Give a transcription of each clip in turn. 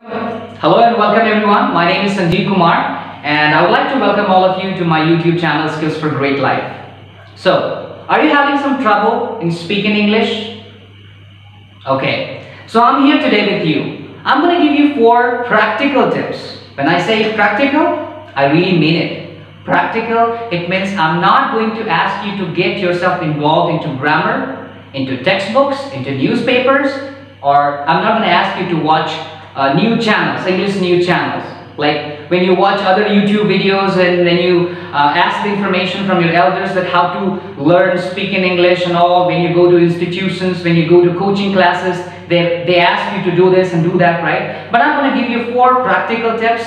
Hello and welcome everyone. My name is Sanjeev Kumar and I would like to welcome all of you to my YouTube channel Skills for Great Life. So, are you having some trouble in speaking English? Okay, so I'm here today with you. I'm going to give you 4 practical tips. When I say practical, I really mean it. Practical, it means I'm not going to ask you to get yourself involved into grammar, into textbooks, into newspapers, or I'm not going to ask you to watch new channels, English news channels. Like when you watch other YouTube videos and then you ask the information from your elders that how to learn speaking English and all. When you go to institutions, when you go to coaching classes, they ask you to do this and do that, right? But I'm going to give you 4 practical tips,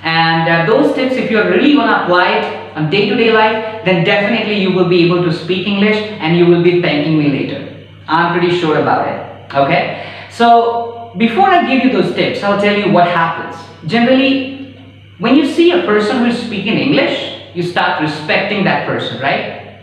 and those tips, if you're really going to apply it on day-to-day life, then definitely you will be able to speak English and you will be thanking me later. I'm pretty sure about it. Okay, so before I give you those tips, I'll tell you what happens. Generally, when you see a person who is speaking English, you start respecting that person, right?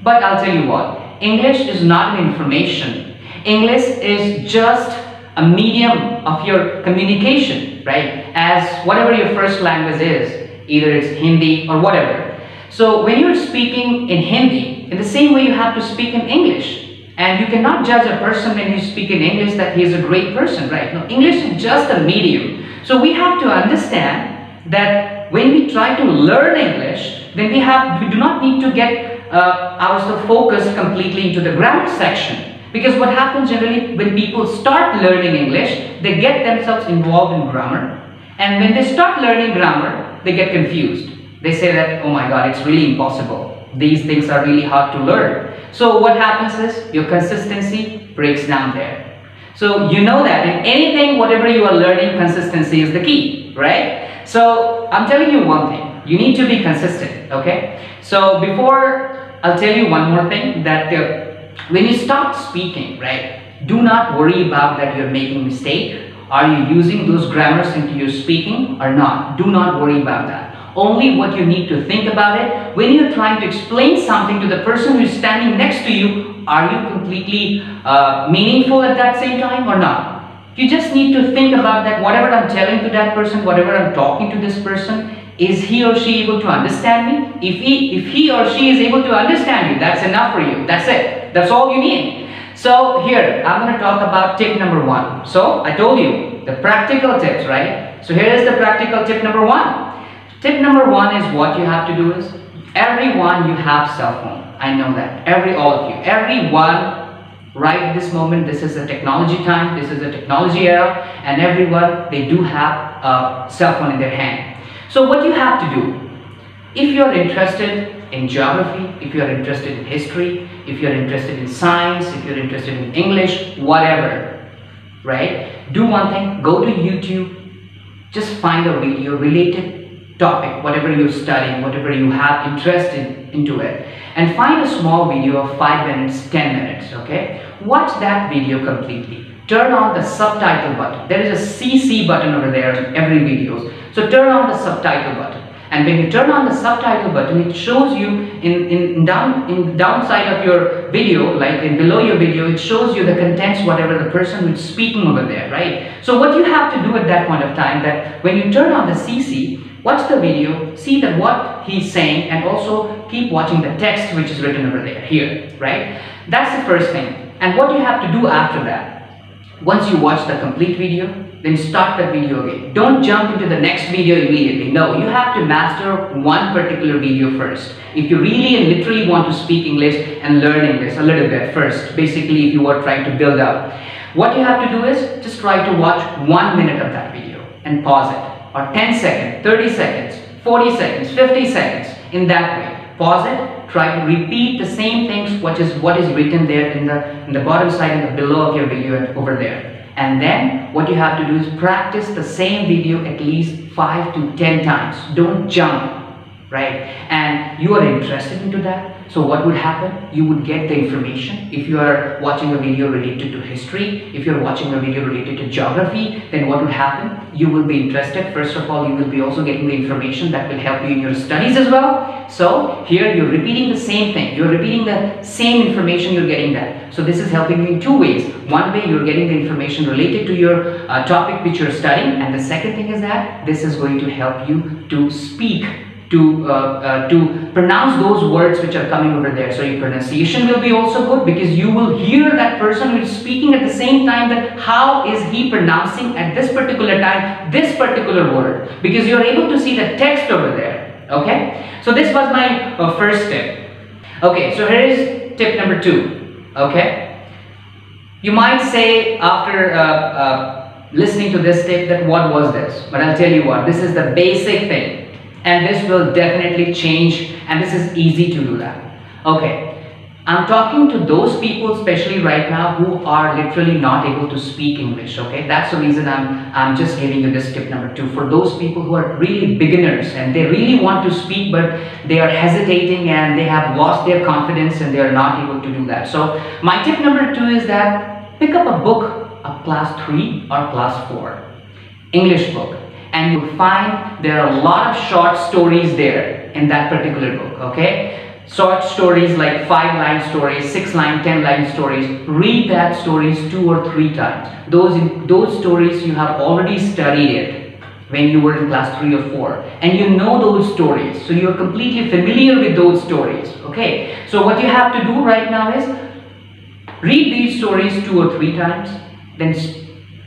But I'll tell you what, English is not an information. English is just a medium of your communication, right? As whatever your first language is, either it's Hindi or whatever. So when you're speaking in Hindi, in the same way you have to speak in English. And you cannot judge a person when you speak in English that he is a great person, right? No, English is just a medium. So we have to understand that when we try to learn English, then we do not need to get ourselves focused completely into the grammar section. Because what happens generally when people start learning English, they get themselves involved in grammar. And when they start learning grammar, they get confused. They say that, oh my God, it's really impossible. These things are really hard to learn. So what happens is your consistency breaks down there. So you know that in anything, whatever you are learning, consistency is the key, right? So I'm telling you one thing, you need to be consistent, okay? So before I'll tell you one more thing, that when you start speaking, right, do not worry about that you're making mistake. Are you using those grammars into your speaking or not? Do not worry about that. Only what you need to think about it, when you're trying to explain something to the person who is standing next to you, are you completely meaningful at that same time or not? You just need to think about that, whatever I'm telling to that person, whatever I'm talking to this person, is he or she able to understand me? If he or she is able to understand you, that's enough for you. That's it. That's all you need. So here, I'm going to talk about tip number 1. So I told you, the practical tips, right? So here is the practical tip number 1. Tip number 1 is what you have to do is, everyone, you have cell phone. I know that. All of you. Everyone, right at this moment, this is a technology time, this is a technology era, and everyone, they do have a cell phone in their hand. So what you have to do, if you're interested in geography, if you're interested in history, if you're interested in science, if you're interested in English, whatever, right? Do one thing, go to YouTube, just find a video related topic, whatever you're studying, whatever you have interest into it, and find a small video of 5 minutes, 10 minutes, okay? Watch that video completely. Turn on the subtitle button. There is a CC button over there in every video. So turn on the subtitle button. And when you turn on the subtitle button, it shows you in downside of your video, like below your video, it shows you the contents, whatever the person who's speaking over there, right? So what you have to do at that point of time, that when you turn on the CC, watch the video, see that what he's saying, and also keep watching the text which is written over there, here, right? That's the first thing. And what you have to do after that, once you watch the complete video, then start the video again. Don't jump into the next video immediately. No, you have to master one particular video first. If you really and literally want to speak English and learn English a little bit first, basically if you are trying to build up, what you have to do is just try to watch 1 minute of that video and pause it. Or 10 seconds, 30 seconds, 40 seconds, 50 seconds, in that way. Pause it, try to repeat the same things, what is written there in the bottom side and the below of your video over there. And then what you have to do is practice the same video at least 5 to 10 times. Don't jump, right? And you are interested into that. So what would happen? You would get the information. If you are watching a video related to history, if you're watching a video related to geography, then what would happen? You will be interested. First of all, you will be also getting the information that will help you in your studies as well. So here you're repeating the same thing. You're repeating the same information, you're getting that. So this is helping you in two ways. One way, you're getting the information related to your topic which you're studying, and the second thing is that this is going to help you to speak, to pronounce those words which are coming over there. So your pronunciation will be also good, because you will hear that person who is speaking at the same time, that how is he pronouncing at this particular time this particular word, because you're able to see the text over there. Okay, so this was my first tip. Okay, so here is tip number 2. Okay, you might say after listening to this tip that what was this, but I'll tell you what, this is the basic thing. And this will definitely change, and this is easy to do that. Okay, I'm talking to those people, especially right now, who are literally not able to speak English. Okay, that's the reason I'm just giving you this tip number 2. For those people who are really beginners and they really want to speak, but they are hesitating and they have lost their confidence and they are not able to do that. So my tip number 2 is that pick up a book, a class 3 or class 4 English book. And you'll find there are a lot of short stories there in that particular book, okay? Short stories like 5-line stories, 6-line, 10-line stories. Read that stories 2 or 3 times. Those stories you have already studied it when you were in class 3 or 4. And you know those stories. So you're completely familiar with those stories, okay? So what you have to do right now is read these stories 2 or 3 times. Then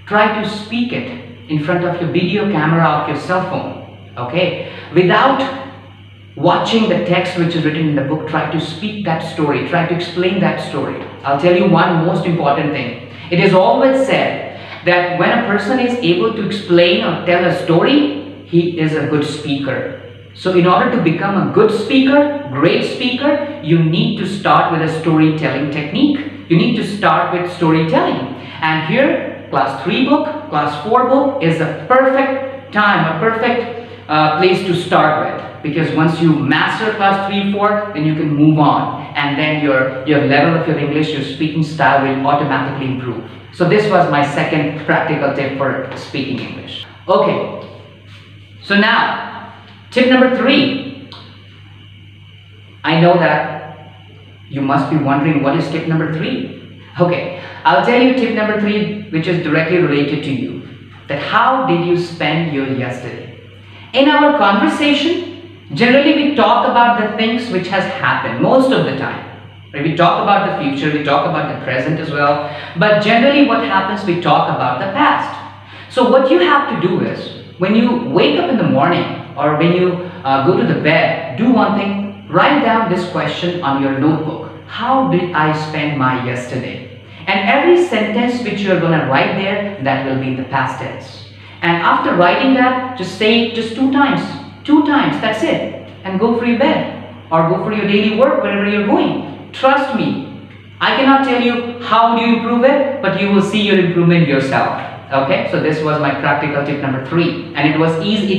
try to speak it in front of your video camera of your cell phone, okay? Without watching the text which is written in the book, try to speak that story, try to explain that story. I'll tell you one most important thing. It is always said that when a person is able to explain or tell a story, he is a good speaker. So in order to become a good speaker, great speaker, you need to start with a storytelling technique. You need to start with storytelling. And here, class 3 book, class 4 book is a perfect time, a perfect place to start with, because once you master class 3, 4, then you can move on, and then your level of your English, your speaking style will automatically improve. So this was my second practical tip for speaking English. Okay, so now tip number 3. I know that you must be wondering what is tip number 3. Okay, I'll tell you tip number 3, which is directly related to you. That how did you spend your yesterday? In our conversation, generally we talk about the things which has happened most of the time. Right? We talk about the future, we talk about the present as well. But generally what happens, we talk about the past. So what you have to do is, when you wake up in the morning or when you go to the bed, do one thing, write down this question on your notebook. How did I spend my yesterday? And every sentence which you're going to write there, that will be the past tense. And after writing that, just say it just 2 times. 2 times, that's it. And go for your bed. Or go for your daily work, wherever you're going. Trust me. I cannot tell you how do you improve it, but you will see your improvement yourself. Okay, so this was my practical tip number 3. And it was easy.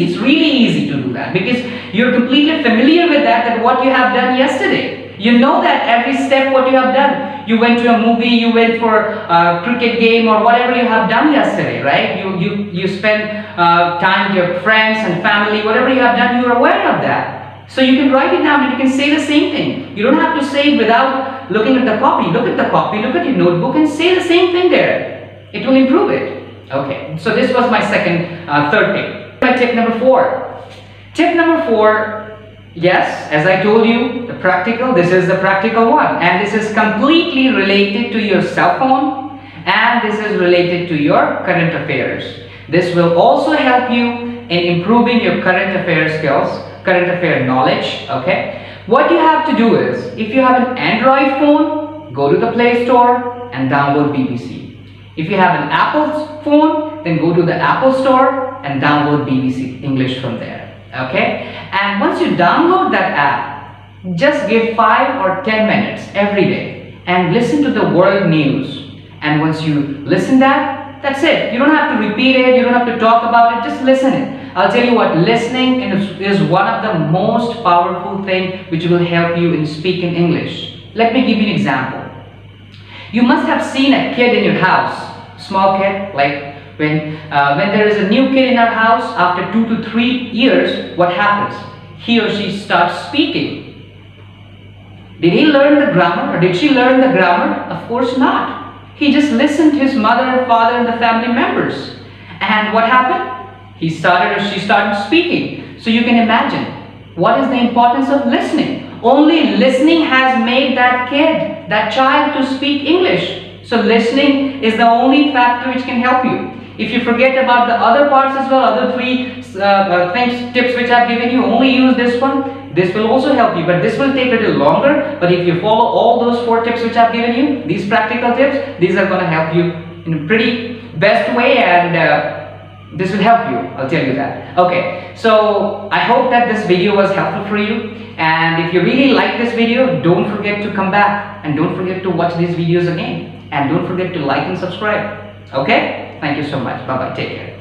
It's really easy to do that, because you're completely familiar with that what you have done yesterday. You know that every step what you have done. You went to a movie, you went for a cricket game or whatever you have done yesterday, right? You spend time with your friends and family, whatever you have done, you're aware of that. So you can write it down and you can say the same thing. You don't have to say it without looking at the copy. Look at the copy, look at your notebook and say the same thing there. It will improve it. Okay, so this was my third tip. My tip number 4. Tip number 4. Yes, as I told you, this is the practical one, and this is completely related to your cell phone, and this is related to your current affairs. This will also help you in improving your current affairs skills, current affair knowledge, okay? What you have to do is, if you have an Android phone, go to the Play Store and download BBC. If you have an Apple phone, then go to the Apple Store and download BBC English from there. Okay, and once you download that app, just give 5 or 10 minutes every day and listen to the world news. And once you listen that's it. You don't have to repeat it, you don't have to talk about it, just listen it. I'll tell you what, listening is one of the most powerful thing which will help you in speaking English. Let me give you an example. You must have seen a kid in your house, small kid, like when there is a new kid in our house, after 2 to 3 years, what happens? He or she starts speaking. Did he learn the grammar or did she learn the grammar? Of course not. He just listened to his mother, father and the family members. And what happened? He started or she started speaking. So you can imagine, what is the importance of listening? Only listening has made that kid, that child to speak English. So listening is the only factor which can help you. If you forget about the other parts as well, other 3 tips which I've given you, only use this one. This will also help you, but this will take a little longer. But if you follow all those 4 tips which I've given you, these practical tips, these are going to help you in a pretty best way, and this will help you, I'll tell you that. Okay, so I hope that this video was helpful for you. And if you really like this video, don't forget to come back and don't forget to watch these videos again. And don't forget to like and subscribe. Okay? Thank you so much. Bye-bye. Take care.